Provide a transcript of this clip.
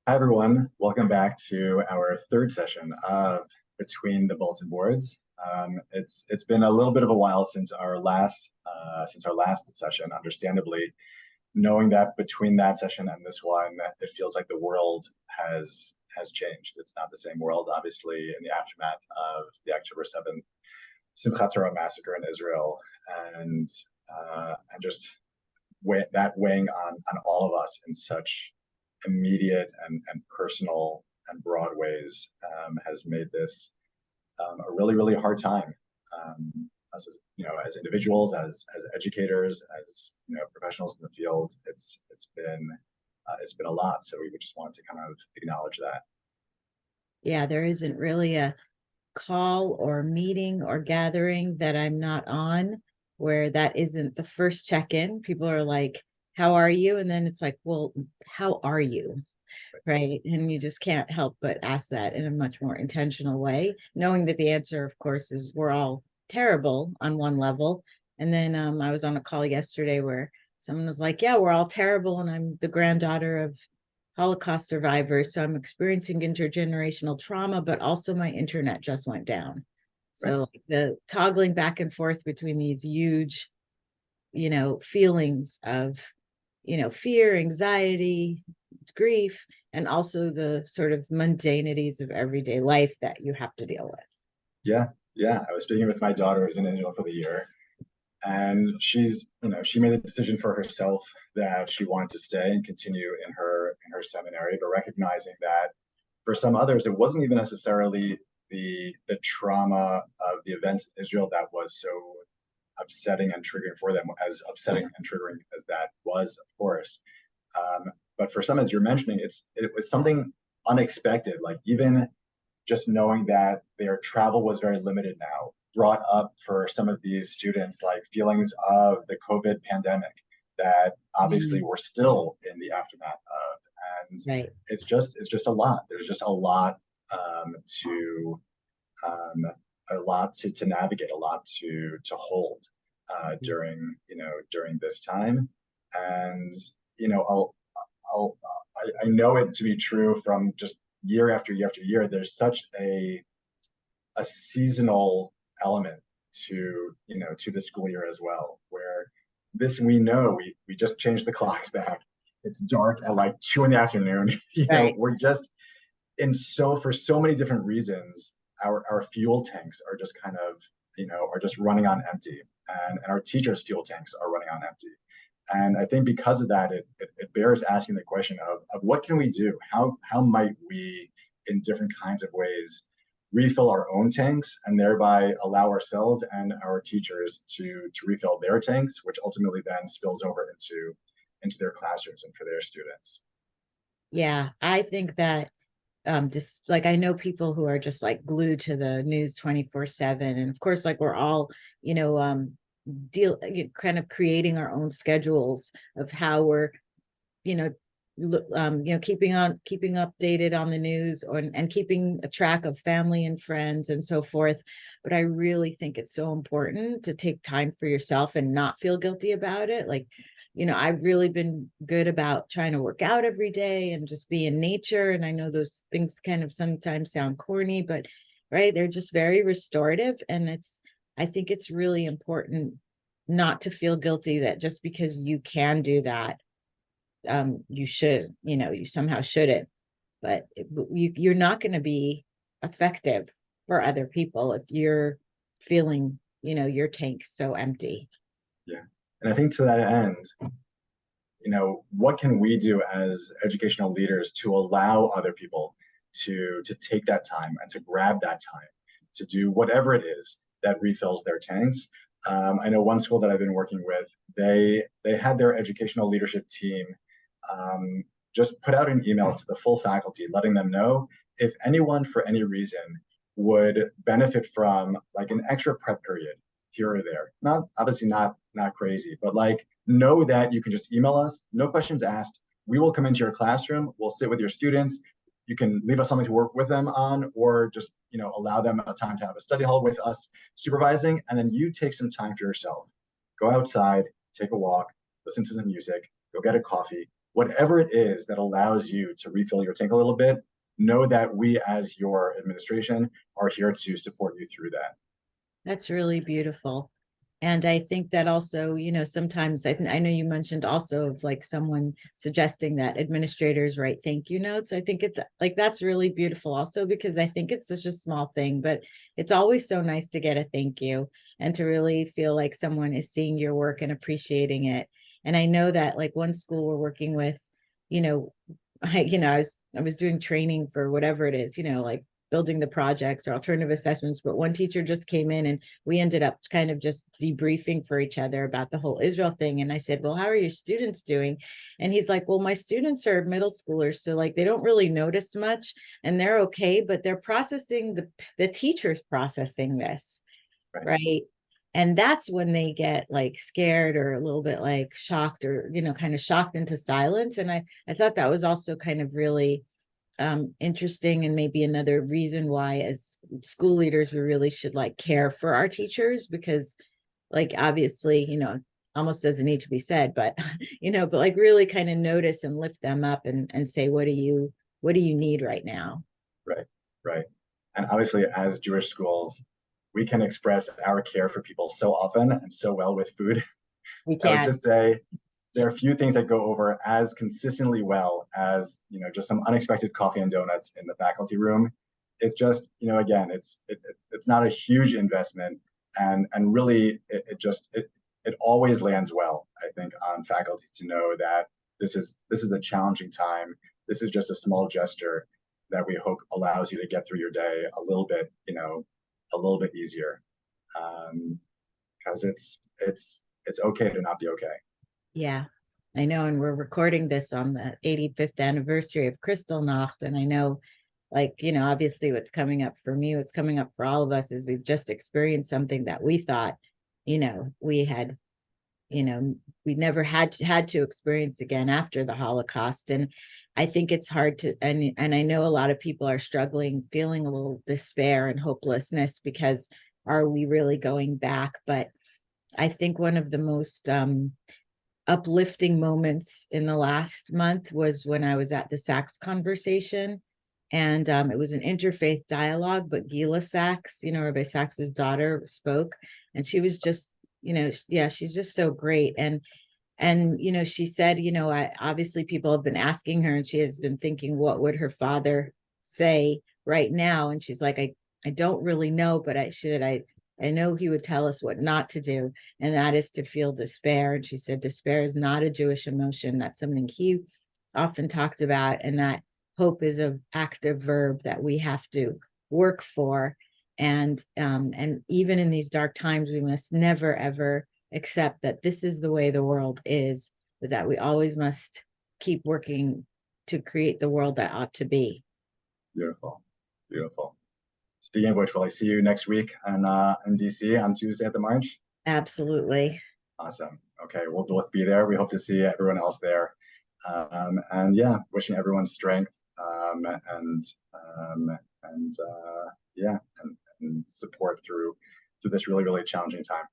Hi, everyone. Welcome back to our third session of Between the Bulletin Boards. It's been a little bit of a while since our last session. Understandably, knowing that between that session and this one, it feels like the world has changed. It's not the same world, obviously, in the aftermath of the October 7th Simchat Torah massacre in Israel, and and just that weighing on all of us in such immediate and personal and broad ways has made this a really, really hard time. As as individuals, as educators, as professionals in the field, it's been a lot. So we would just want to kind of acknowledge that. Yeah, there isn't really a call or meeting or gathering that I'm not on where that isn't the first check-in. People are like, how are you? And then it's like, well, how are you? Right. And you just can't help but ask that in a much more intentional way, knowing that the answer, of course, is we're all terrible on one level. And then I was on a call yesterday where someone was like, yeah, we're all terrible. And I'm the granddaughter of Holocaust survivors. So I'm experiencing intergenerational trauma, but also my internet just went down. Right. So like, the toggling back and forth between these huge, feelings of, fear, anxiety, grief, and also the sort of mundanities of everyday life that you have to deal with. Yeah, yeah. I was speaking with my daughter who's in Israel for the year, and she made the decision for herself that she wanted to stay and continue in her seminary, but recognizing that for some others it wasn't even necessarily the trauma of the events in Israel that was so upsetting and triggering for them, as upsetting and triggering as that was, of course. But for some, as you're mentioning, it was something unexpected. Like even just knowing that their travel was very limited now brought up for some of these students like feelings of the COVID pandemic that obviously Mm, we're still in the aftermath of. And right. it's just a lot. There's just um, to um, a lot to navigate, a lot to hold during this time. And I'll I know it to be true from just year after year after year. There's such a seasonal element to the school year as well, where this we know we just changed the clocks back. It's dark at like 2 in the afternoon. Right. We're just for so many different reasons, our fuel tanks are just kind of are just running on empty, and our teachers' fuel tanks are running on empty. And I think because of that, it bears asking the question of what can we do? How might we, in different kinds of ways, refill our own tanks and thereby allow ourselves and our teachers to refill their tanks, which ultimately then spills over into their classrooms and for their students. Yeah, I think that just like I know people who are just like glued to the news 24/7. And of course, like we're all, you know, deal kind of creating our own schedules of how we're you know keeping updated on the news and keeping a track of family and friends and so forth. But I really think it's so important to take time for yourself and not feel guilty about it. Like, I've really been good about trying to work out every day and just be in nature. And I know those things kind of sometimes sound corny, but right, they're just very restorative. And I think it's really important not to feel guilty that just because you can do that, you should, you somehow shouldn't. But you're not going to be effective for other people if you're feeling, your tank so empty. Yeah. And I think to that end, what can we do as educational leaders to allow other people to take that time and to grab that time to do whatever it is that refills their tanks. I know one school that I've been working with, they had their educational leadership team um, just put out an email to the full faculty, letting them know if anyone for any reason would benefit from like an extra prep period here or there. Not obviously not crazy, but like know that you can just email us, no questions asked. We will come into your classroom, we'll sit with your students. You can leave us something to work with them on, or just allow them a time to have a study hall with us supervising, and then you take some time for yourself. Go outside, take a walk, listen to some music, go get a coffee, whatever it is that allows you to refill your tank a little bit, know that we as your administration are here to support you through that. That's really beautiful. And I think that also, sometimes I know you mentioned also of like someone suggesting that administrators write thank you notes. I think it's like that's really beautiful also because I think it's such a small thing, but it's always so nice to get a thank you and to really feel like someone is seeing your work and appreciating it. And I know that like one school we're working with, you know, I was doing training for whatever it is, like building the projects or alternative assessments, but one teacher just came in and we ended up kind of just debriefing for each other about the whole Israel thing. And I said, well, how are your students doing? And he's like, well, my students are middle schoolers. So like, they don't really notice much and they're okay, but they're processing the teacher's processing this. Right. Right. And that's when they get like scared or a little bit like shocked or, kind of shocked into silence. And I thought that was also kind of really interesting and maybe another reason why as school leaders we really should like care for our teachers because like obviously almost doesn't need to be said but but like really kind of notice and lift them up and say what do you need right now. Right, right. And obviously, as Jewish schools, we can express our care for people so often and so well with food. We I would can. just say there are a few things that go over as consistently well as just some unexpected coffee and donuts in the faculty room. It's just again, it's not a huge investment, and really it always lands well. I think on faculty to know that this is a challenging time. This is just a small gesture that we hope allows you to get through your day a little bit easier, because it's okay to not be okay. Yeah, I know. And we're recording this on the 85th anniversary of Kristallnacht. And I know, like, obviously what's coming up for me, what's coming up for all of us is we've just experienced something that we thought, we had, you know, we never had to experience again after the Holocaust. And I think it's hard to, and I know a lot of people are struggling, feeling a little despair and hopelessness because are we really going back? But I think one of the most uplifting moments in the last month was when I was at the Sachs conversation. And it was an interfaith dialogue, but Gila Sachs, Rabbi Sachs's daughter spoke, and she was just, yeah, she's just so great. And she said, obviously people have been asking her, and she has been thinking, what would her father say right now? And she's like, I don't really know, but I know he would tell us what not to do, and that is to feel despair. And she said, despair is not a Jewish emotion. That's something he often talked about, and that hope is an active verb that we have to work for. And even in these dark times, we must never ever accept that this is the way the world is, but that we always must keep working to create the world that ought to be. Beautiful, beautiful. Speaking of which, will I see you next week in DC on Tuesday at the March? Absolutely. Awesome. Okay, we'll both be there. We hope to see everyone else there. And yeah, wishing everyone strength, and yeah, and support through this really, really challenging time.